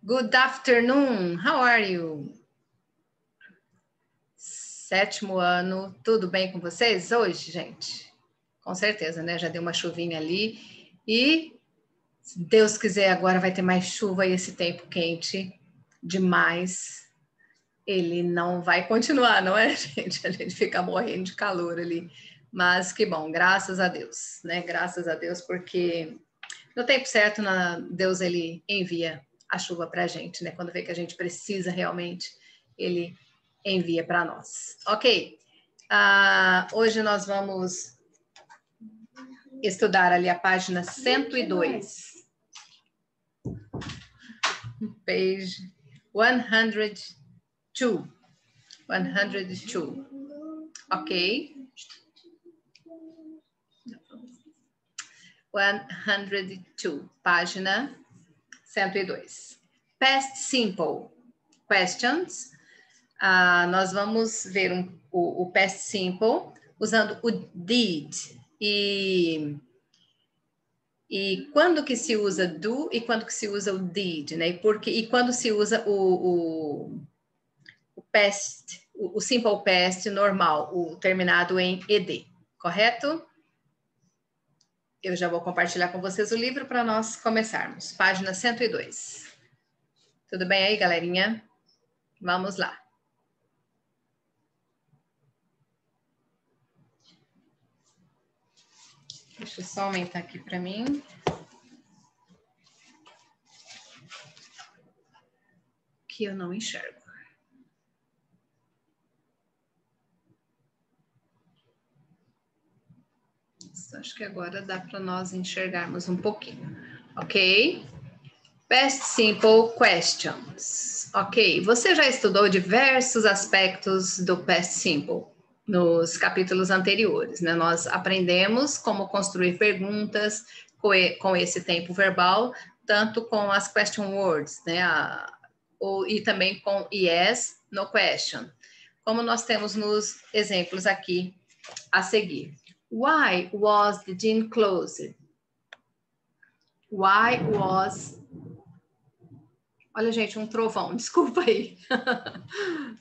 Good afternoon, how are you? 7º ano, tudo bem com vocês hoje, gente? Com certeza, né? Já deu uma chuvinha ali e, se Deus quiser, agora vai ter mais chuva e esse tempo quente demais. Ele não vai continuar, não é, gente? A gente fica morrendo de calor ali. Mas que bom, graças a Deus, né? Graças a Deus, porque no tempo certo, Deus, ele envia a chuva para a gente, né? Quando vê que a gente precisa realmente, ele envia para nós. Ok. Hoje nós vamos estudar ali a página 102. Page 102. 102. Ok. 102, página 102. Past simple questions. Nós vamos ver o past simple usando o did. E quando que se usa do e quando que se usa o did, né? E quando se usa o past, o simple past normal, o terminado em ed, correto? Eu já vou compartilhar com vocês o livro para nós começarmos. Página 102. Tudo bem aí, galerinha? Vamos lá. Deixa eu só aumentar aqui para mim. Que eu não enxergo. Acho que agora dá para nós enxergarmos um pouquinho. Ok? Past simple questions. Ok, você já estudou diversos aspectos do past simple nos capítulos anteriores, né? Nós aprendemos como construir perguntas com esse tempo verbal, tanto com as question words, né? E também com yes, no question, como nós temos nos exemplos aqui a seguir. Why was the gym closed? Why was... Olha, gente, um trovão, desculpa aí.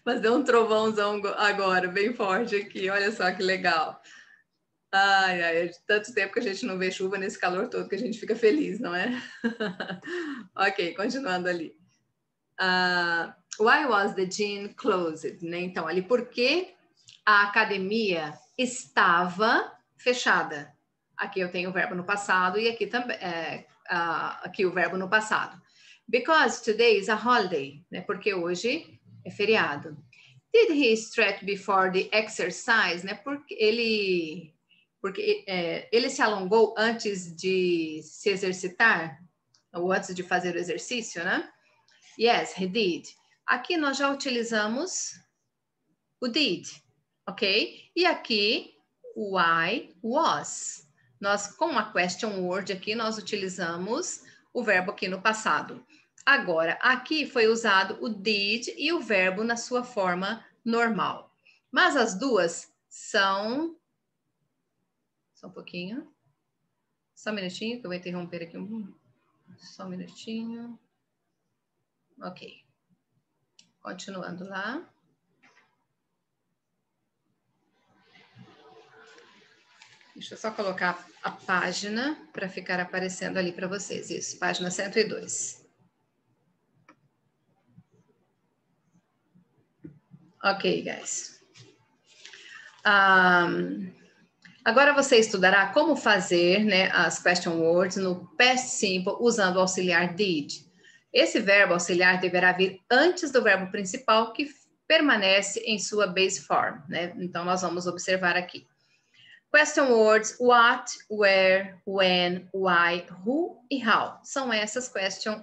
Mas deu um trovãozão agora, bem forte aqui. Olha só que legal. Ai, é de tanto tempo que a gente não vê chuva nesse calor todo que a gente fica feliz, não é? Ok, continuando ali. Why was the gym closed? Né? Então, ali, por que a academia estava fechada? Aqui eu tenho o verbo no passado e aqui também aqui o verbo no passado. Because today is a holiday, né? Porque hoje é feriado. Did he stretch before the exercise? Né? Porque ele se alongou antes de se exercitar, ou antes de fazer o exercício, né? Yes, he did. Aqui nós já utilizamos o did, ok? E aqui, why was. Nós, com a question word aqui, nós utilizamos o verbo aqui no passado. Agora, aqui foi usado o did e o verbo na sua forma normal. Mas as duas são... Só um pouquinho. Só um minutinho, que eu vou interromper aqui. Só um minutinho. Ok. Continuando lá. Deixa eu só colocar a página para ficar aparecendo ali para vocês. Isso, página 102. Ok, guys. Agora você estudará como fazer, né, as question words no past simple usando o auxiliar did. Esse verbo auxiliar deverá vir antes do verbo principal que permanece em sua base form, né? Então nós vamos observar aqui. Question words, what, where, when, why, who e how. São essas question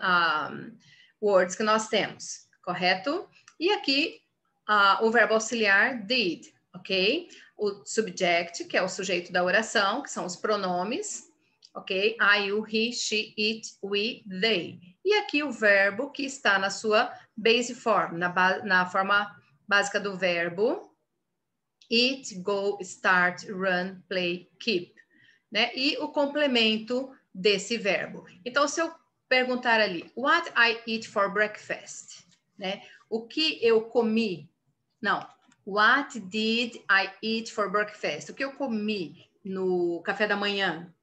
words que nós temos, correto? E aqui o verbo auxiliar did, ok? O subject, que é o sujeito da oração, que são os pronomes, ok? I, you, he, she, it, we, they. E aqui o verbo que está na sua base form, na forma básica do verbo, eat, go, start, run, play, keep, né? E o complemento desse verbo. Então, se eu perguntar ali, what I eat for breakfast, né? O que eu comi? Não, what did I eat for breakfast? O que eu comi no café da manhã?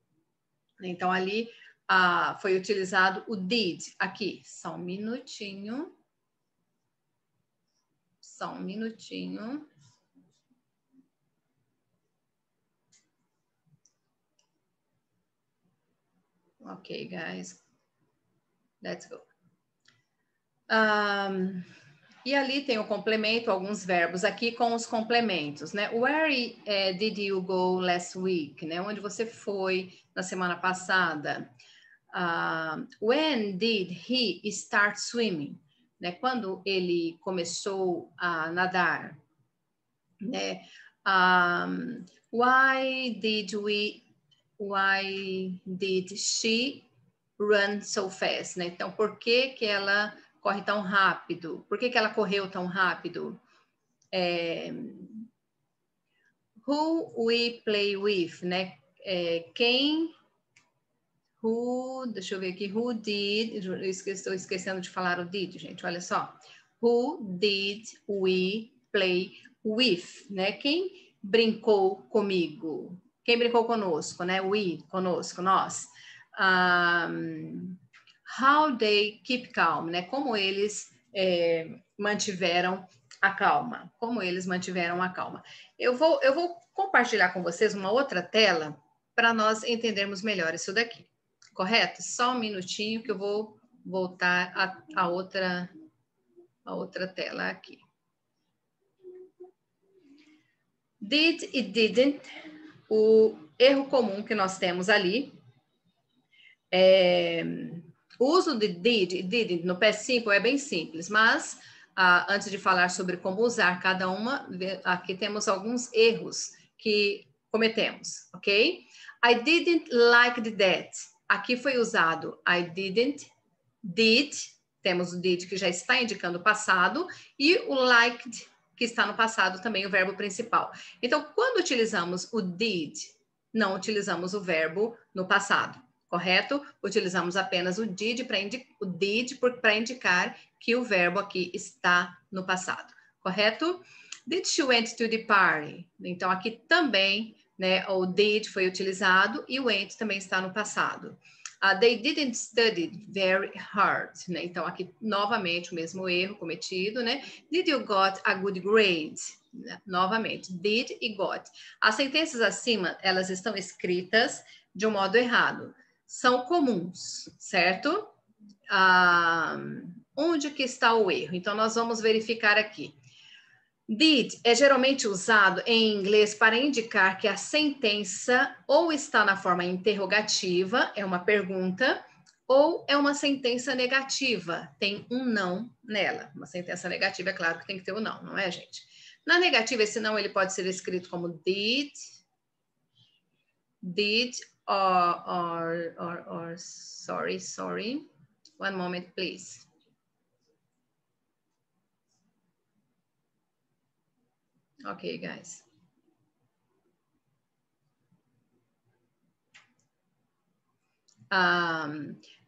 Então, ali foi utilizado o did aqui. Só um minutinho. Só um minutinho. Ok, guys. Let's go. E ali tem o complemento, alguns verbos aqui com os complementos, né? Where did you go last week? Né? Onde você foi na semana passada? When did he start swimming? Né? Quando ele começou a nadar? Né? Why did she run so fast? Né? Então, por que ela corre tão rápido? Por que ela correu tão rápido? Who we play with, né? Deixa eu ver aqui, who did, estou esquecendo de falar o did, gente, olha só. Who did we play with, né? Quem brincou comigo? Quem brincou conosco, né? We, conosco, nós. How they keep calm, né? Como eles mantiveram a calma. Como eles mantiveram a calma. Eu vou compartilhar com vocês uma outra tela para nós entendermos melhor isso daqui. Correto? Só um minutinho que eu vou voltar a outra tela aqui. Did e didn't, o erro comum que nós temos ali. O uso de did e didn't no past simple é bem simples, mas antes de falar sobre como usar cada uma, aqui temos alguns erros que cometemos, ok? I didn't like that. Aqui foi usado I didn't, did, temos o did que já está indicando o passado, e o liked, que está no passado também, o verbo principal. Então, quando utilizamos o did, não utilizamos o verbo no passado, correto? Utilizamos apenas o did para indicar que o verbo aqui está no passado, correto? Did she went to the party? Então, aqui também, né, o did foi utilizado e o went também está no passado. They didn't study very hard, né? Então, aqui, novamente, o mesmo erro cometido, né? Did you got a good grade? Novamente, did e got. As sentenças acima, elas estão escritas de um modo errado. São comuns, certo? Onde que está o erro? Então, nós vamos verificar aqui. Did é geralmente usado em inglês para indicar que a sentença ou está na forma interrogativa, é uma pergunta, ou é uma sentença negativa, tem um não nela. Uma sentença negativa, é claro que tem que ter um não é, gente? Na negativa, esse não ele pode ser escrito como did, or sorry. One moment, please. Ok, guys.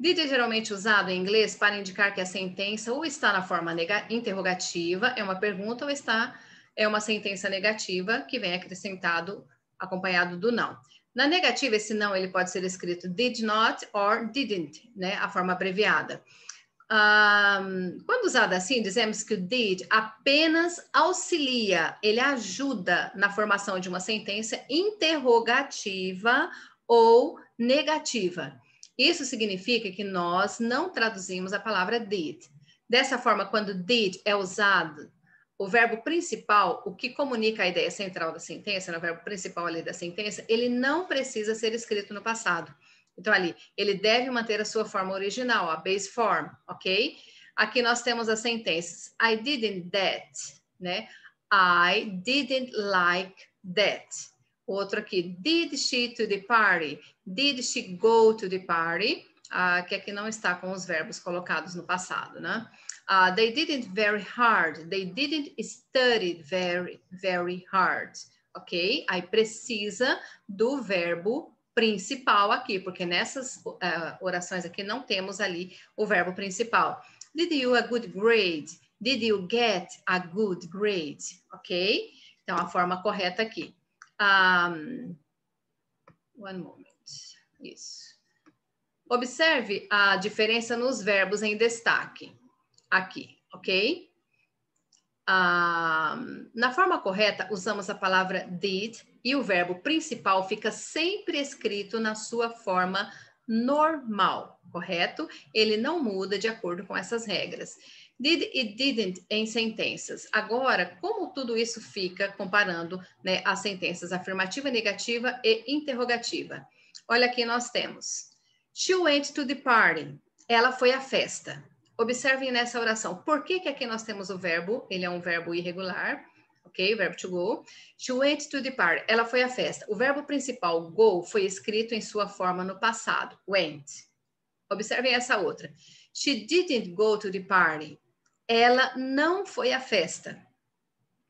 Did é geralmente usado em inglês para indicar que a sentença ou está na forma interrogativa, é uma pergunta, ou é uma sentença negativa que vem acrescentado, acompanhado do não. Na negativa, esse não ele pode ser escrito did not or didn't, né? A forma abreviada. Quando usado assim, dizemos que o did apenas auxilia, ele ajuda na formação de uma sentença interrogativa ou negativa. Isso significa que nós não traduzimos a palavra did. Dessa forma, quando did é usado, o verbo principal, o que comunica a ideia central da sentença, no verbo principal ali da sentença, ele não precisa ser escrito no passado. Então, ali, ele deve manter a sua forma original, a base form, ok? Aqui nós temos as sentenças. I didn't that, né? I didn't like that. Outro aqui, did she to the party? Did she go to the party? Que aqui não está com os verbos colocados no passado, né? They didn't very hard. They didn't study very, very hard. Ok? Aí precisa do verbo principal aqui, porque nessas orações aqui não temos ali o verbo principal. Did you a good grade? Did you get a good grade? Ok? Então, a forma correta aqui. One moment. Isso. Observe a diferença nos verbos em destaque. Aqui, ok? Na forma correta, usamos a palavra did e o verbo principal fica sempre escrito na sua forma normal, correto? Ele não muda de acordo com essas regras. Did e didn't em sentenças. Agora, como tudo isso fica comparando, né, as sentenças afirmativa, negativa e interrogativa? Olha aqui nós temos. She went to the party. Ela foi à festa. Observem nessa oração. Por que aqui nós temos o verbo? Ele é um verbo irregular. Ok? O verbo to go. She went to the party. Ela foi à festa. O verbo principal, go, foi escrito em sua forma no passado. Went. Observem essa outra. She didn't go to the party. Ela não foi à festa.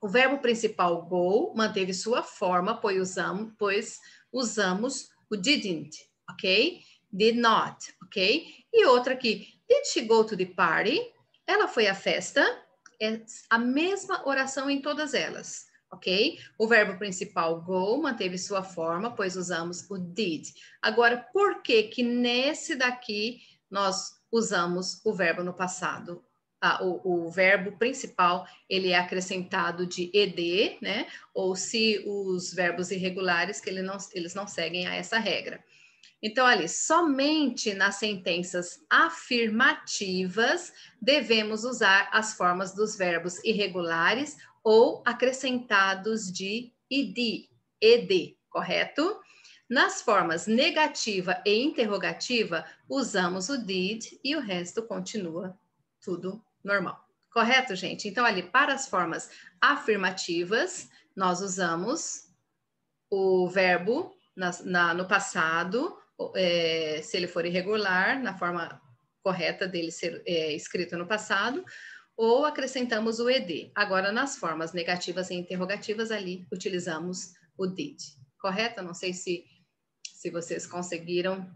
O verbo principal, go, manteve sua forma, pois usamos o didn't. Ok? Did not. Ok? E outra aqui. Did she go to the party? Ela foi à festa. É a mesma oração em todas elas, ok? O verbo principal, go, manteve sua forma, pois usamos o did. Agora, por que nesse daqui nós usamos o verbo no passado? O verbo principal, ele é acrescentado de ed, né? Ou se os verbos irregulares, que eles não seguem a essa regra. Então, ali, somente nas sentenças afirmativas devemos usar as formas dos verbos irregulares ou acrescentados de ed, correto? Nas formas negativa e interrogativa, usamos o did e o resto continua tudo normal. Correto, gente? Então, ali, para as formas afirmativas, nós usamos o verbo no passado, se ele for irregular, na forma correta dele ser escrito no passado, ou acrescentamos o ed. Agora, nas formas negativas e interrogativas, ali utilizamos o did. Correto? Não sei se vocês conseguiram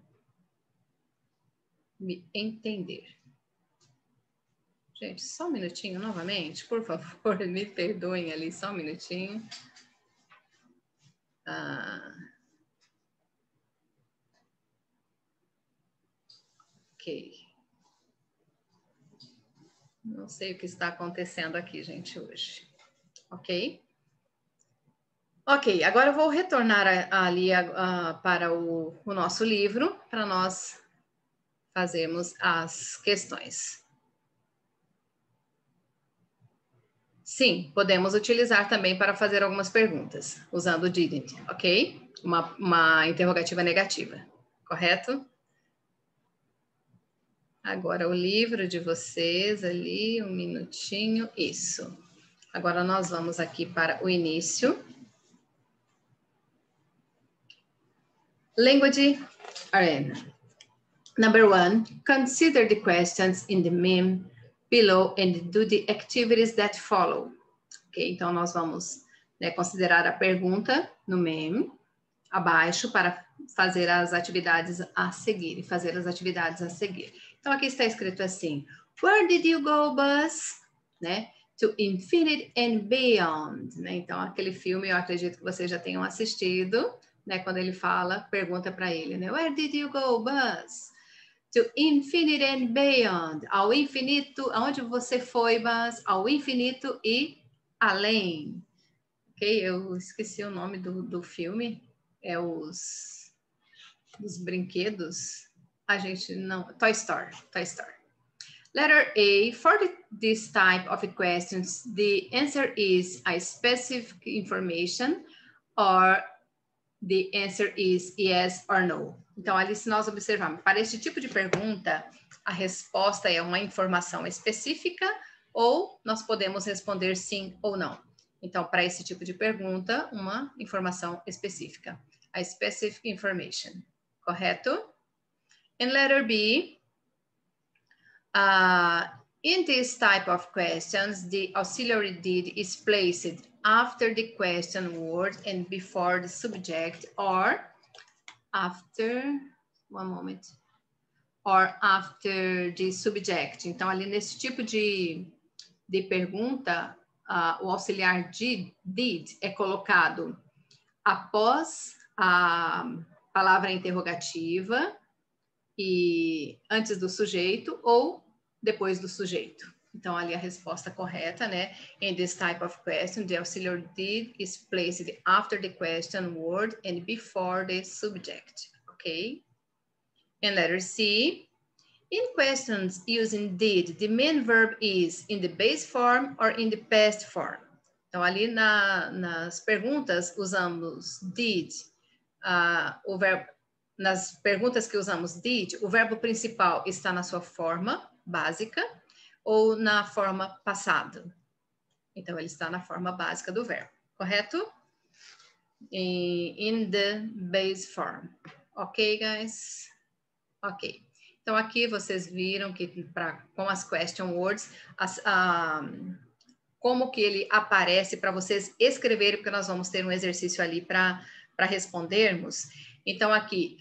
me entender. Gente, só um minutinho novamente, por favor, me perdoem ali, só um minutinho. Ok. Não sei o que está acontecendo aqui, gente, hoje. Ok? Ok, agora eu vou retornar ali para o nosso livro, para nós fazermos as questões. Sim, podemos utilizar também para fazer algumas perguntas, usando o didn't, ok? Uma interrogativa negativa, correto? Agora o livro de vocês ali, um minutinho, isso. Agora nós vamos aqui para o início. Language Arena. Number 1, consider the questions in the meme below and do the activities that follow. Ok, então nós vamos considerar a pergunta no meme abaixo para fazer as atividades a seguir. Então aqui está escrito assim: Where did you go, Buzz? Né? To Infinity and Beyond. Né? Então aquele filme eu acredito que vocês já tenham assistido, né? Quando ele pergunta para ele, né? Where did you go, Buzz? To Infinity and Beyond. Ao infinito, aonde você foi, Buzz? Ao infinito e além. Ok? Eu esqueci o nome do filme. É os brinquedos. A gente não... Toy Story. Letter A, for this type of questions, the answer is a specific information or the answer is yes or no. Então, ali se nós observarmos, para este tipo de pergunta, a resposta é uma informação específica ou nós podemos responder sim ou não. Então, para esse tipo de pergunta, uma informação específica. A specific information. Correto? And letter B, in this type of questions, the auxiliary did is placed after the question word and before the subject or after, one moment, or after the subject. Então, ali nesse tipo de pergunta, o auxiliar did é colocado após a palavra interrogativa e antes do sujeito ou depois do sujeito. Então, ali a resposta correta, né? In this type of question, the auxiliary did is placed after the question word and before the subject, okay? And letter C, in questions using did, the main verb is in the base form or in the past form. Então, ali nas perguntas usamos did, o verbo, nas perguntas que usamos did, o verbo principal está na sua forma básica ou na forma passada. Então, ele está na forma básica do verbo, correto? In the base form. Ok, guys? Ok. Então, aqui vocês viram que com as question words, como que ele aparece para vocês escreverem, porque nós vamos ter um exercício ali para respondermos. Então, aqui,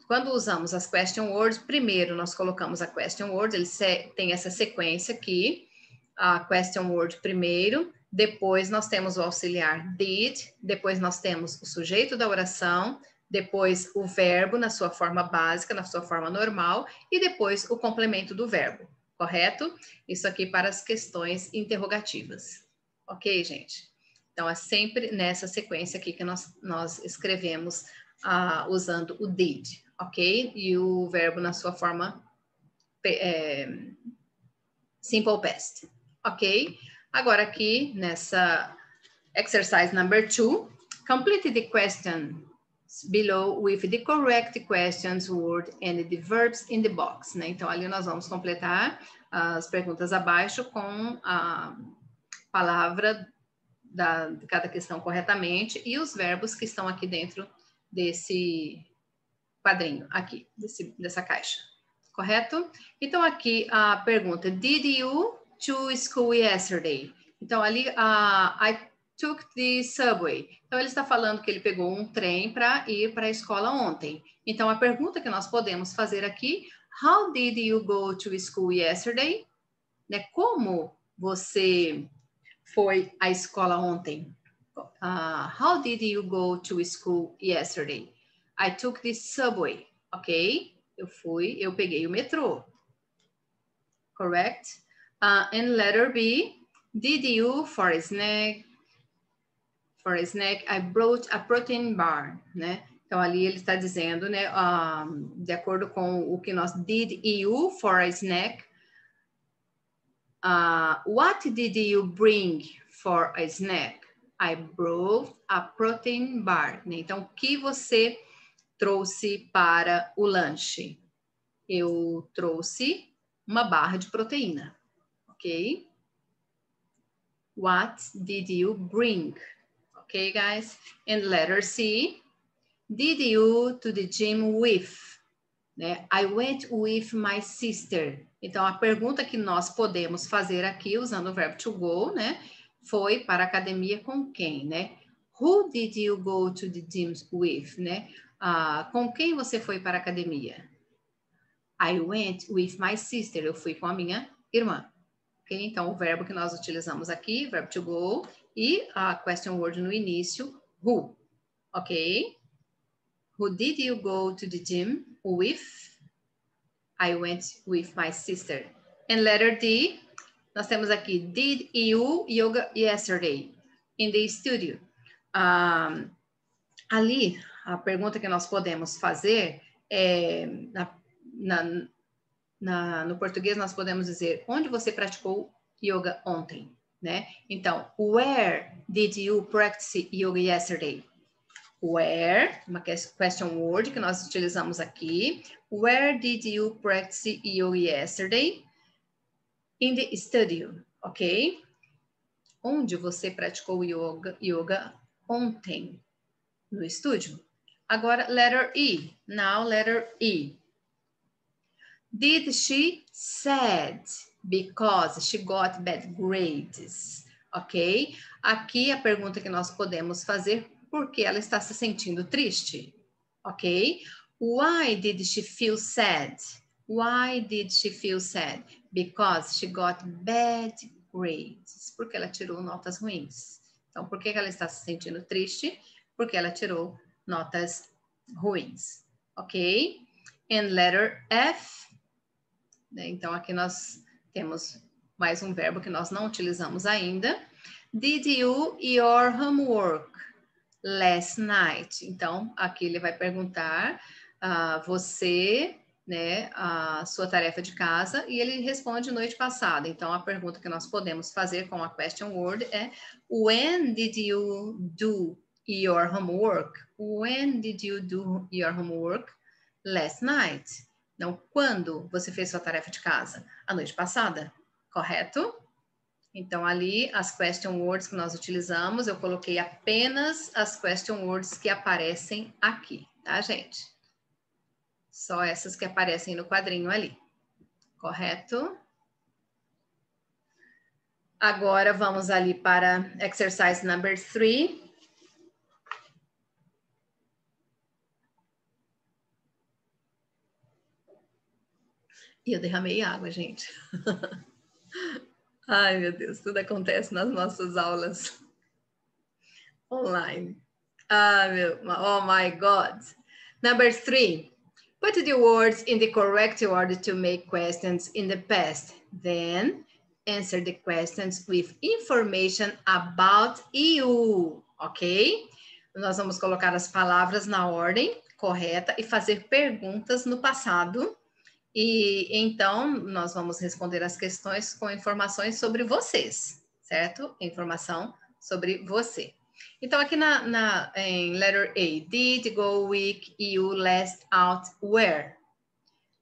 quando usamos as question words, primeiro nós colocamos a question word, ele tem essa sequência aqui, a question word primeiro, depois nós temos o auxiliar did, depois nós temos o sujeito da oração, depois o verbo na sua forma básica, na sua forma normal, e depois o complemento do verbo, correto? Isso aqui para as questões interrogativas. Ok, gente? Então, é sempre nessa sequência aqui que nós escrevemos usando o did, ok? E o verbo na sua forma simple past, ok? Agora aqui, nessa exercise number 2, complete the question below with the correct questions word and the verbs in the box, né? Então, ali nós vamos completar as perguntas abaixo com a palavra de cada questão corretamente e os verbos que estão aqui dentro desse quadrinho, aqui, dessa caixa, correto? Então, aqui a pergunta, did you to school yesterday? Então, ali, I took the subway. Então, ele está falando que ele pegou um trem para ir para a escola ontem. Então, a pergunta que nós podemos fazer aqui, how did you go to school yesterday? Né? Como você foi à escola ontem? How did you go to school yesterday? I took the subway, ok? Eu peguei o metrô. Correct? And letter B, did you for a snack? For a snack, I brought a protein bar, né? Então, ali ele está dizendo, né, de acordo com o que nós did you for a snack, what did you bring for a snack? I brought a protein bar, né? Então, o que você trouxe para o lanche? Eu trouxe uma barra de proteína, ok? What did you bring? Okay, guys? And letter C, did you to the gym with? Né? I went with my sister. Então, a pergunta que nós podemos fazer aqui, usando o verbo to go, né? Foi para a academia com quem, né? Who did you go to the gym with, né? Com quem você foi para a academia? I went with my sister. Eu fui com a minha irmã. Okay? Então, o verbo que nós utilizamos aqui, verbo to go, e a question word no início, who. Ok? Who did you go to the gym with? I went with my sister. And letter D, nós temos aqui, did you yoga yesterday in the studio? Ali, a pergunta que nós podemos fazer é, no português nós podemos dizer, onde você praticou yoga ontem, né? Então, where did you practice yoga yesterday? Where, uma question word que nós utilizamos aqui. Where did you practice yoga yesterday? In the studio, ok? Onde você praticou yoga ontem? No estúdio. Agora, letter E. Now, letter E. Did she sad because she got bad grades? Ok? Aqui a pergunta que nós podemos fazer, por que ela está se sentindo triste? ok? Why did she feel sad? Why did she feel sad? Because she got bad grades. Porque ela tirou notas ruins. Então, por que ela está se sentindo triste? Porque ela tirou notas ruins, ok? And letter F, né? Então, aqui nós temos mais um verbo que nós não utilizamos ainda. Did you your homework last night? Então, aqui ele vai perguntar, você, né, a sua tarefa de casa, e ele responde noite passada. Então, a pergunta que nós podemos fazer com a question word é when did you do your homework? When did you do your homework last night? Então, quando você fez sua tarefa de casa? A noite passada, correto? Então, ali, as question words que nós utilizamos, eu coloquei apenas as question words que aparecem aqui, tá, gente? Só essas que aparecem no quadrinho ali, correto? Agora, vamos ali para exercise number 3. E eu derramei água, gente. Ai, meu Deus, tudo acontece nas nossas aulas online. Oh my God. Number 3. Put the words in the correct order to make questions in the past. Then answer the questions with information about you, ok? Nós vamos colocar as palavras na ordem correta e fazer perguntas no passado. E então, nós vamos responder as questões com informações sobre vocês, certo? Informação sobre você. Então, aqui em letter A, did, go, week, you, last, out, where.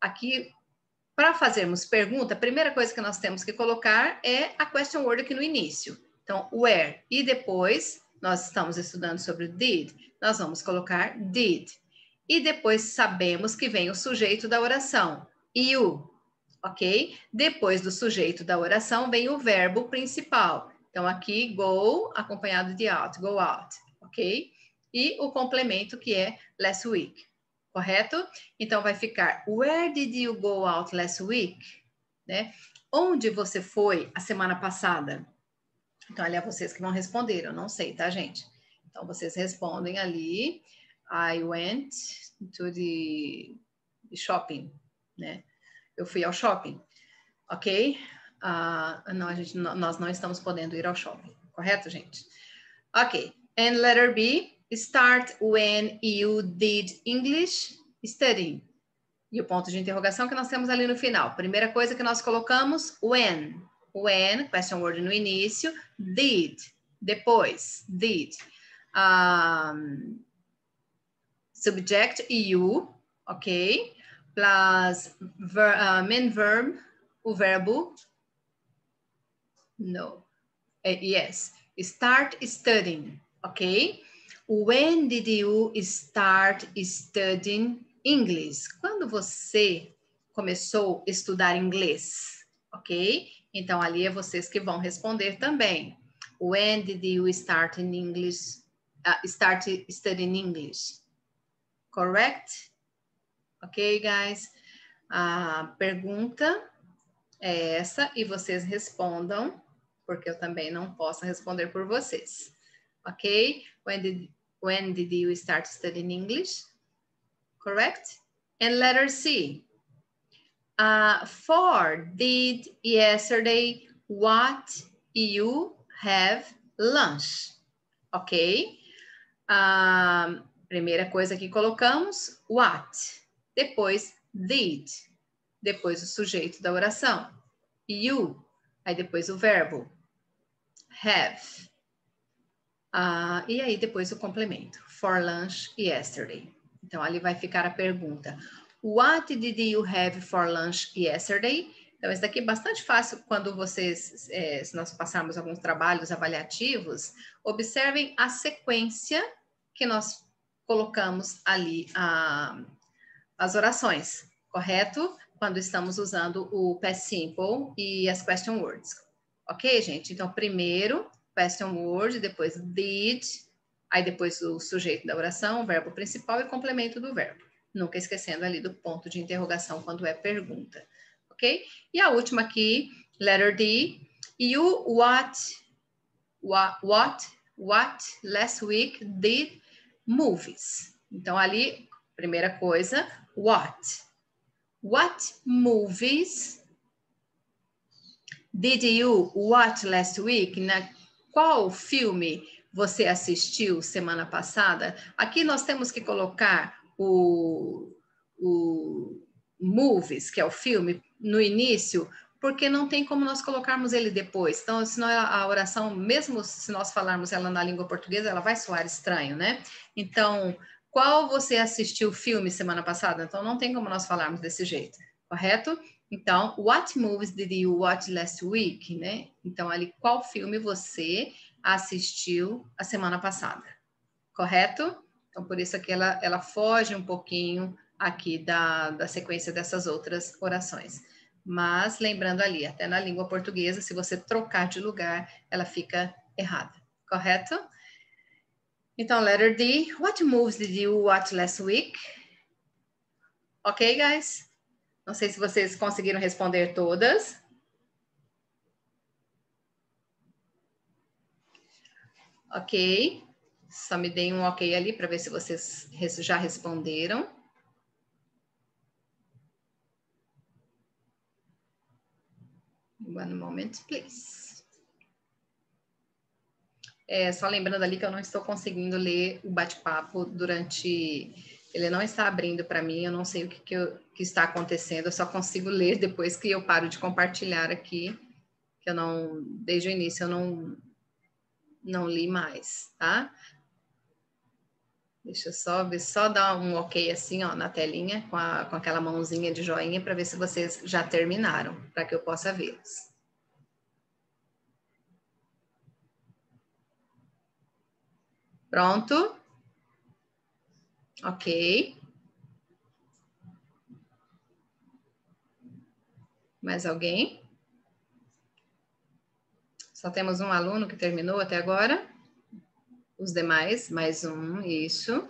Aqui, para fazermos pergunta, a primeira coisa que nós temos que colocar é a question word aqui no início. Então, where. E depois, nós estamos estudando sobre did, nós vamos colocar did. E depois sabemos que vem o sujeito da oração. You, ok? Depois do sujeito da oração vem o verbo principal. Então, aqui, go, acompanhado de out, go out, ok? E o complemento que é last week, correto? Então, vai ficar, where did you go out last week? Né? Onde você foi a semana passada? Então, ali é vocês que vão responder, eu não sei, tá, gente? Então, vocês respondem ali, I went to the shopping, né? Eu fui ao shopping, ok? Não, nós não estamos podendo ir ao shopping, correto, gente? Ok. And letter B, start when you did English studying. E o ponto de interrogação que nós temos ali no final. Primeira coisa que nós colocamos, when. When, question word no início, did. Depois, did. Subject, you, ok? Plus main verb, o verbo, no, yes, start studying, ok? When did you start studying English? Quando você começou a estudar inglês, ok? Então, ali é vocês que vão responder também. When did you start in English, start studying English? Correct? Ok, guys? A pergunta é essa e vocês respondam, porque eu também não posso responder por vocês. Ok? When did you start studying English? Correct? And letter C. For did yesterday what you have lunch? Ok? Primeira coisa que colocamos, what. Depois, did. Depois o sujeito da oração, you. Aí depois o verbo, have. E aí depois o complemento, for lunch yesterday. Então ali vai ficar a pergunta, what did you have for lunch yesterday? Então esse daqui é bastante fácil quando vocês, se nós passarmos alguns trabalhos avaliativos, observem a sequência que nós colocamos ali as orações, correto? Quando estamos usando o past simple e as question words. Ok, gente? Então, primeiro, question word, depois did, Aí depois o sujeito da oração, o verbo principal e complemento do verbo. Nunca esquecendo ali do ponto de interrogação quando é pergunta, ok? E a última aqui, letter D. You what last week did movies. Então ali, primeira coisa, what. What movies did you watch last week? Qual filme você assistiu semana passada? Aqui nós temos que colocar o movies, que é o filme, no início, porque não tem como nós colocarmos ele depois. Então, senão a oração, mesmo se nós falarmos ela na língua portuguesa, ela vai soar estranho, né? Então, qual você assistiu o filme semana passada? Então, não tem como nós falarmos desse jeito, correto? Então, what movies did you watch last week, né? Então, ali, qual filme você assistiu a semana passada, correto? Então, por isso que ela foge um pouquinho aqui da sequência dessas outras orações. Mas, lembrando ali, até na língua portuguesa, se você trocar de lugar, ela fica errada, correto? Então, letter D, what movies did you watch last week? Ok, guys? Não sei se vocês conseguiram responder todas. Ok. Só me deem um ok ali para ver se vocês já responderam. One moment, please. Só lembrando ali que eu não estou conseguindo ler o bate-papo durante... Ele não está abrindo para mim, eu não sei o que está acontecendo, eu só consigo ler depois que eu paro de compartilhar aqui, que eu não... Desde o início eu não li mais, tá? Deixa eu só ver, só dar um ok assim, ó, na telinha, com aquela mãozinha de joinha, para ver se vocês já terminaram, para que eu possa vê-los. Pronto? Ok. Mais alguém? Só temos um aluno que terminou até agora? Os demais, mais um, isso.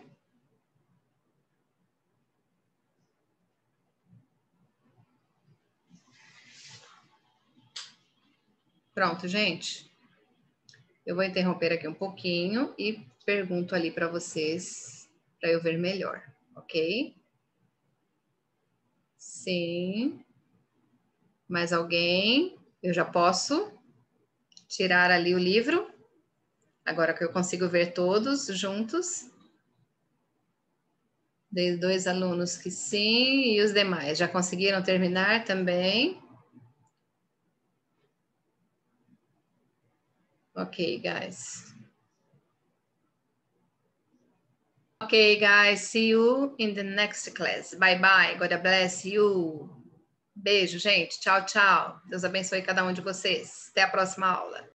Pronto, gente. Eu vou interromper aqui um pouquinho e pergunto ali para vocês, para eu ver melhor, ok? Sim. Mais alguém? Eu já posso tirar ali o livro? Agora que eu consigo ver todos juntos. Dei 2 alunos que sim, e os demais já conseguiram terminar também? Ok, guys. Ok, guys, see you in the next class. Bye, bye. God bless you. Beijo, gente. Tchau, tchau. Deus abençoe cada um de vocês. Até a próxima aula.